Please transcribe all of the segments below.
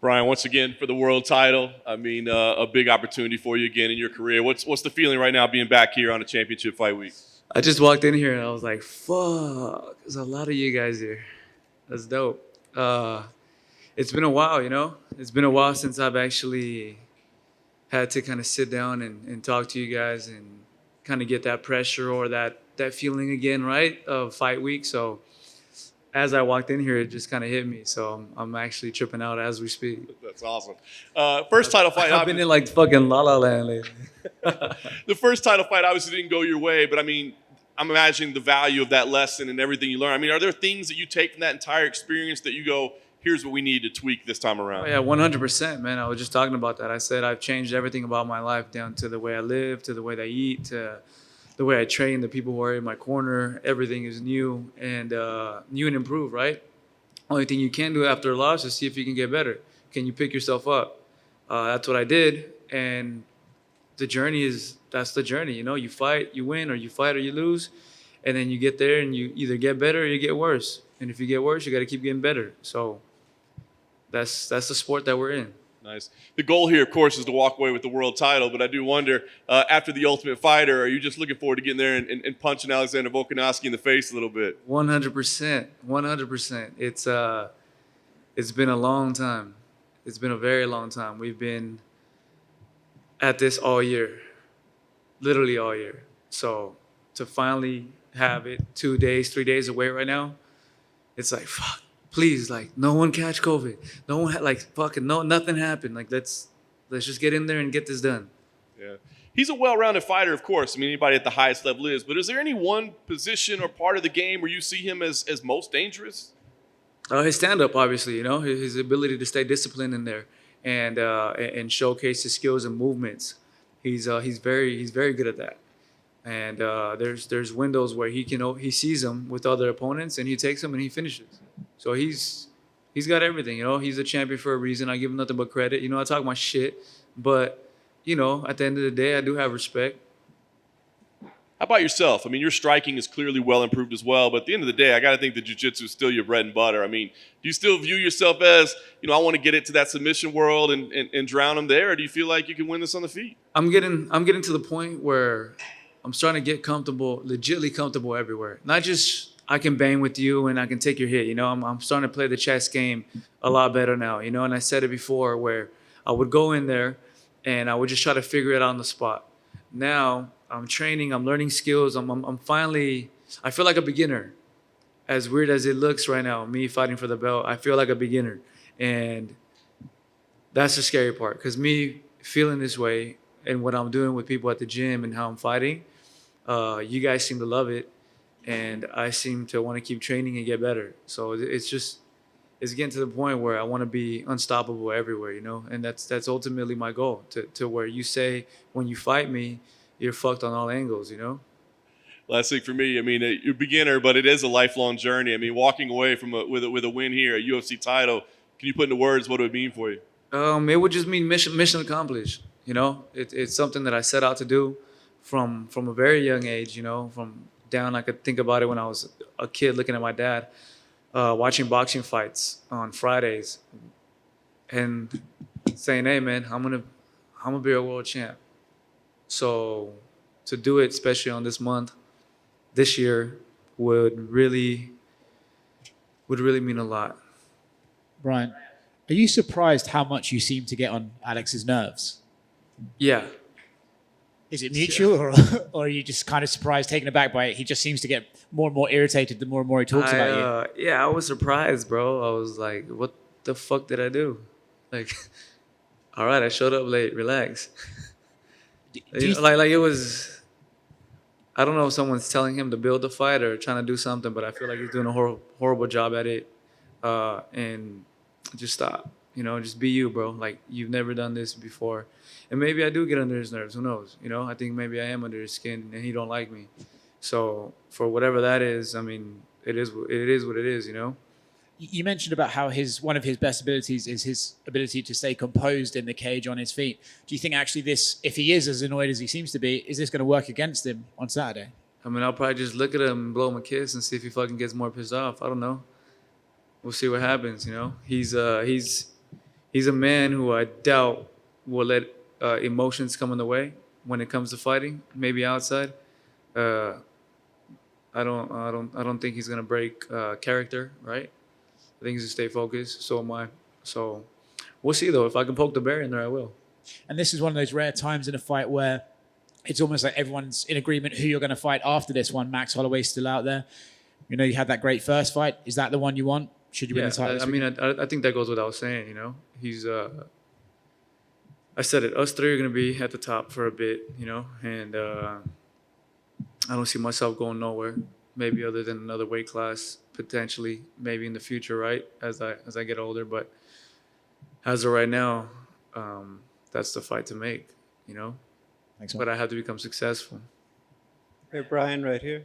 Brian, once again for the world title. I mean, a big opportunity for you again in your career. What's the feeling right now being back here on a championship fight week? I just walked in here and I was like, fuck, there's a lot of you guys here. That's dope. It's been a while, you know? It's been a while since I've actually had to kind of sit down and talk to you guys and kind of get that pressure or that feeling again, right, of fight week. So as I walked in here, it just kind of hit me. So I'm actually tripping out as we speak. That's awesome. First title fight. I've been in like fucking La La Land lately. The first title fight obviously didn't go your way, but I mean, I'm imagining the value of that lesson and everything you learn. I mean, are there things that you take from that entire experience that you go, here's what we need to tweak this time around? Oh, yeah, 100%, man. I was just talking about that. I said I've changed everything about my life, down to the way I live, to the way I eat, to the way I train, the people who are in my corner. Everything is new and improved, right? Only thing you can do after a loss is see if you can get better. Can you pick yourself up? That's what I did. And that's the journey. You know, you fight, you win, or you fight or you lose. And then you get there and you either get better or you get worse. And if you get worse, you got to keep getting better. So that's the sport that we're in. Nice. The goal here, of course, is to walk away with the world title. But I do wonder, after the Ultimate Fighter, are you just looking forward to getting there and punching Alexander Volkanovski in the face a little bit? 100%. 100%. It's been a long time. It's been a very long time. We've been at this all year, literally all year. So to finally have it 2 days, 3 days away right now, it's like, fuck, please, like, no one catch COVID. No one nothing happened. Like, let's just get in there and get this done. Yeah. He's a well-rounded fighter, of course. I mean, anybody at the highest level is. But is there any one position or part of the game where you see him as most dangerous? His stand-up, obviously, you know, his ability to stay disciplined in there and showcase his skills and movements. He's very good at that. And there's windows where he sees them with other opponents and he takes them and he finishes. So he's got everything, you know. He's a champion for a reason. I give him nothing but credit. You know, I talk my shit, but you know, at the end of the day, I do have respect. How about yourself? I mean, your striking is clearly well improved as well, but at the end of the day, I got to think that jiu-jitsu is still your bread and butter. I mean, do you still view yourself as, you know, I want to get it to that submission world and drown them there, or do you feel like you can win this on the feet? I'm getting to the point where I'm starting to get comfortable, legitly comfortable everywhere. Not just I can bang with you and I can take your hit, you know. I'm starting to play the chess game a lot better now, you know. And I said it before where I would go in there and I would just try to figure it out on the spot. Now I'm training, I'm learning skills. I'm finally, I feel like a beginner. As weird as it looks right now, me fighting for the belt, I feel like a beginner. And that's the scary part, because me feeling this way and what I'm doing with people at the gym and how I'm fighting, you guys seem to love it. And I seem to want to keep training and get better. So it's getting to the point where I want to be unstoppable everywhere, you know? And that's ultimately my goal, to where you say when you fight me, you're fucked on all angles, you know? Last thing for me, I mean, you're a beginner, but it is a lifelong journey. I mean, walking away from with a win here, a UFC title, can you put into words what it would mean for you? It would just mean mission accomplished, you know? It's something that I set out to do from a very young age, you know, from down. I could think about it when I was a kid looking at my dad, watching boxing fights on Fridays and saying, hey, man, I'm gonna be a world champ. So to do it, especially on this year, would really mean a lot. Brian, are you surprised how much you seem to get on Alex's nerves? Yeah. Is it mutual, or are you just kind of surprised, taken aback by it? He just seems to get more and more irritated the more and more he talks about you. Yeah, I was surprised, bro. I was like, what the fuck did I do? Like, all right, I showed up late. Relax. Like it was, I don't know if someone's telling him to build a fight or trying to do something, but I feel like he's doing a horrible job at it. And just stop. You know, just be you, bro. Like, you've never done this before. And maybe I do get under his nerves. Who knows? You know, I think maybe I am under his skin and he don't like me. So for whatever that is, I mean, it is what it is, you know? You mentioned about how one of his best abilities is his ability to stay composed in the cage on his feet. Do you think actually this, if he is as annoyed as he seems to be, is this going to work against him on Saturday? I mean, I'll probably just look at him and blow him a kiss and see if he fucking gets more pissed off. I don't know. We'll see what happens, you know? He's he's a man who I doubt will let emotions come in the way when it comes to fighting. Maybe outside, uh, I don't think he's gonna break character, right? I think he's gonna stay focused. So am I. So we'll see though. If I can poke the bear in there, I will. And this is one of those rare times in a fight where it's almost like everyone's in agreement who you're going to fight after this one. Max Holloway's still out there. You know, you had that great first fight. Is that the one you want? Should you win the title? I mean, I think that goes without saying. You know, he's. I said it. Us three are gonna be at the top for a bit. You know, and I don't see myself going nowhere. Maybe other than another weight class potentially, maybe in the future, right? As I get older, but as of right now, that's the fight to make. You know, Thanks, but I have to become successful. Hey, Brian, right here.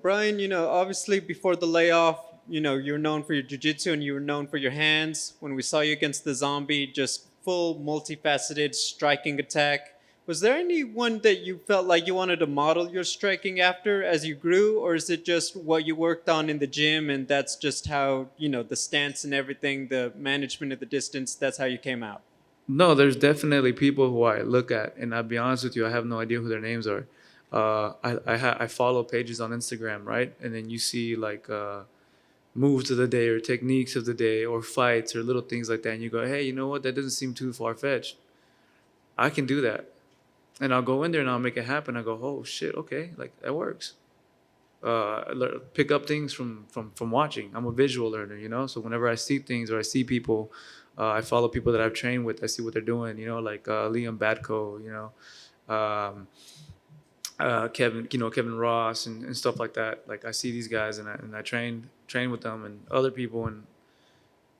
Brian, you know, obviously before the layoff, you know, you're known for your jiu-jitsu and you were known for your hands. When we saw you against the zombie, just full multifaceted striking attack. Was there anyone that you felt like you wanted to model your striking after as you grew, or is it just what you worked on in the gym and that's just how, you know, the stance and everything, the management of the distance, that's how you came out? No, there's definitely people who I look at, and I'll be honest with you, I have no idea who their names are. I follow pages on Instagram, right? And then you see like moves of the day or techniques of the day or fights or little things like that, and you go, hey, you know what? That doesn't seem too far-fetched. I can do that. And I'll go in there and I'll make it happen. I go, oh shit, okay, like that works. Pick up things from watching. I'm a visual learner, you know. So whenever I see things or I see people, I follow people that I've trained with. I see what they're doing, you know, like Liam Batko, you know, Kevin Ross and stuff like that. Like I see these guys and I train with them and other people, and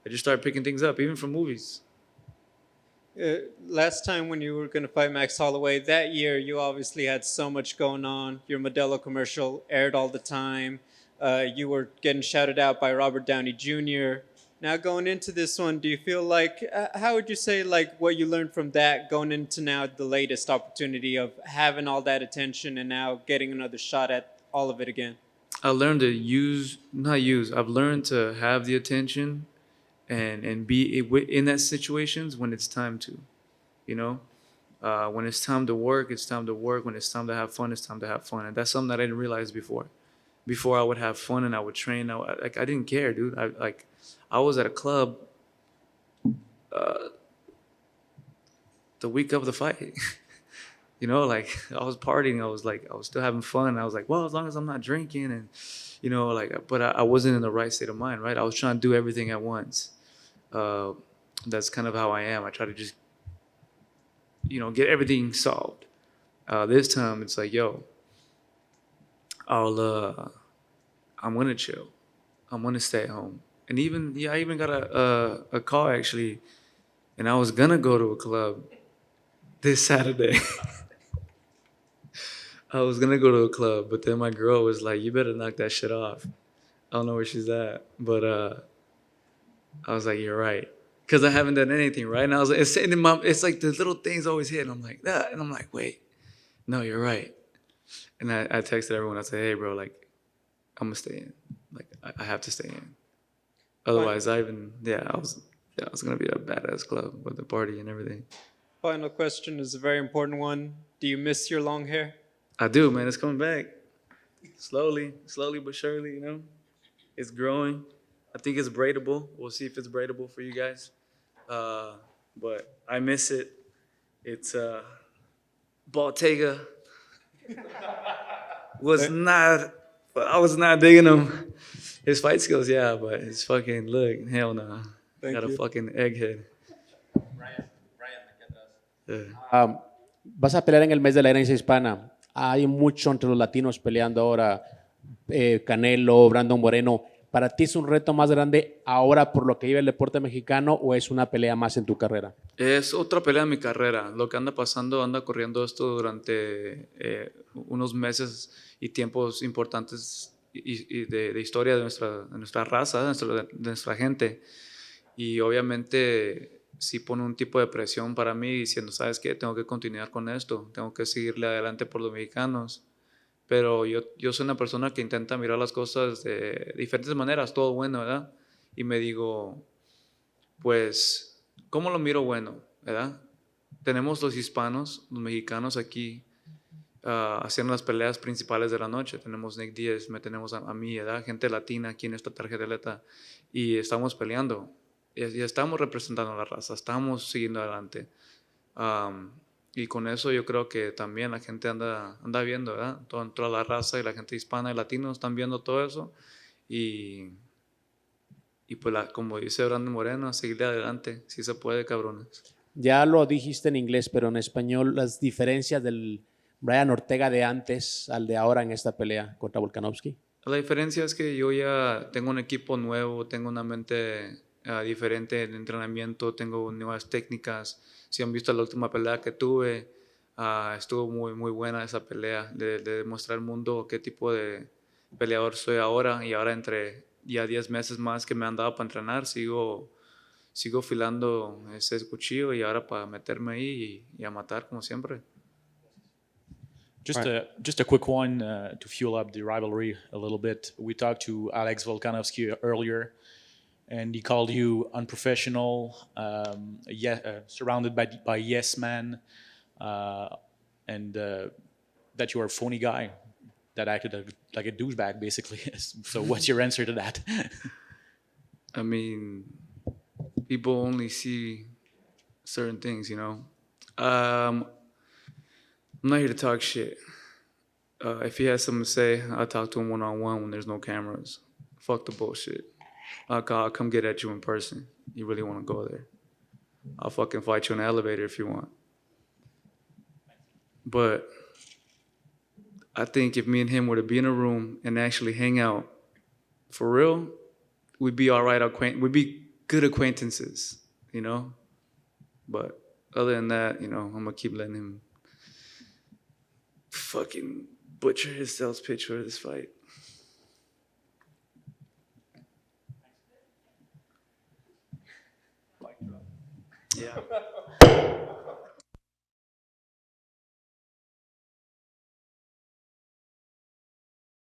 I just start picking things up, even from movies. Last time when you were going to fight Max Holloway, that year you obviously had so much going on. Your Modelo commercial aired all the time. You were getting shouted out by Robert Downey Jr. Now going into this one, do you feel like, how would you say like what you learned from that going into now the latest opportunity of having all that attention and now getting another shot at all of it again? I learned to I've learned to have the attention and be in that situations when it's time to, you know, when it's time to work, it's time to work. When it's time to have fun, it's time to have fun. And that's something that I didn't realize before. Before I would have fun and I would train. I didn't care, dude. I was at a club the week of the fight. You know, like I was partying. I was still having fun. I was like, well, as long as I'm not drinking and, you know, like, but I wasn't in the right state of mind, right? I was trying to do everything at once. That's kind of how I am. I try to just, you know, get everything solved. This time it's like, yo, I'm gonna chill. I'm gonna stay at home. And I even got a call actually, and I was gonna go to a club this Saturday. I was gonna go to a club, but then my girl was like, you better knock that shit off. I don't know where she's at, but I was like, you're right. Because I haven't done anything, right? And I was like, it's like the little things always hit. And I'm like, that. And I'm like, wait, no, you're right. And I texted everyone. I said, hey, bro, like, I'm going to stay in. Like, I have to stay in. Otherwise, I was going to be a badass club with the party and everything. Final question is a very important one. Do you miss your long hair? I do, man. It's coming back. Slowly but surely, you know. It's growing. I think it's braidable. We'll see if it's braidable for you guys. But I miss it. It's Ortega I was not digging him. His fight skills, yeah, but his fucking look, hell no. Got a fucking egghead. Yeah. Vas a pelear en el mes de la herencia hispana. Hay mucho entre los latinos peleando ahora. Canelo, Brandon Moreno. ¿Para ti es un reto más grande ahora por lo que vive el deporte mexicano o es una pelea más en tu carrera? Es otra pelea en mi carrera. Lo que anda pasando, anda corriendo esto durante unos meses y tiempos importantes y de historia de nuestra raza, de nuestra gente. Y obviamente sí pone un tipo de presión para mí diciendo, ¿sabes qué? Tengo que continuar con esto. Tengo que seguirle adelante por los mexicanos. Pero yo soy una persona que intenta mirar las cosas de diferentes maneras, todo bueno, ¿verdad? Y me digo, pues ¿cómo lo miro bueno? ¿Verdad? Tenemos los hispanos, los mexicanos aquí haciendo las peleas principales de la noche. Tenemos Nick Díaz, me tenemos a mí, ¿verdad? Gente latina aquí en esta tarjeteta y estamos peleando. Y estamos representando a la raza, estamos siguiendo adelante. Y con eso yo creo que también la gente anda viendo, ¿verdad? Toda la raza y la gente hispana y latinos están viendo todo eso. Y pues como dice Brandon Moreno, seguirle adelante, si se puede, cabrones. Ya lo dijiste en inglés, pero en español, las diferencias del Brian Ortega de antes al de ahora en esta pelea contra Volkanovski. La diferencia es que yo ya tengo un equipo nuevo, tengo una mente diferente en entrenamiento, tengo nuevas técnicas. Si han visto la última pelea que tuve, estuvo muy buena esa pelea, de demostrar al mundo qué tipo de peleador soy ahora. Y ahora entre ya 10 meses más que me han dado para entrenar, sigo afilando ese cuchillo y ahora para meterme ahí y a matar como siempre. Just a quick one to fuel up the rivalry a little bit. We talked to Alex Volkanovski earlier, and he called you unprofessional, surrounded by yes men, and that you are a phony guy that acted like a douchebag, basically. So what's your answer to that? I mean, people only see certain things, you know. I'm not here to talk shit. If he has something to say, I'll talk to him one-on-one when there's no cameras. Fuck the bullshit. I'll come get at you in person. You really want to go there? I'll fucking fight you in the elevator if you want. But I think if me and him were to be in a room and actually hang out, for real, we'd be all right. We'd be good acquaintances, you know? But other than that, you know, I'm going to keep letting him fucking butcher his sales pitch for this fight. Yeah.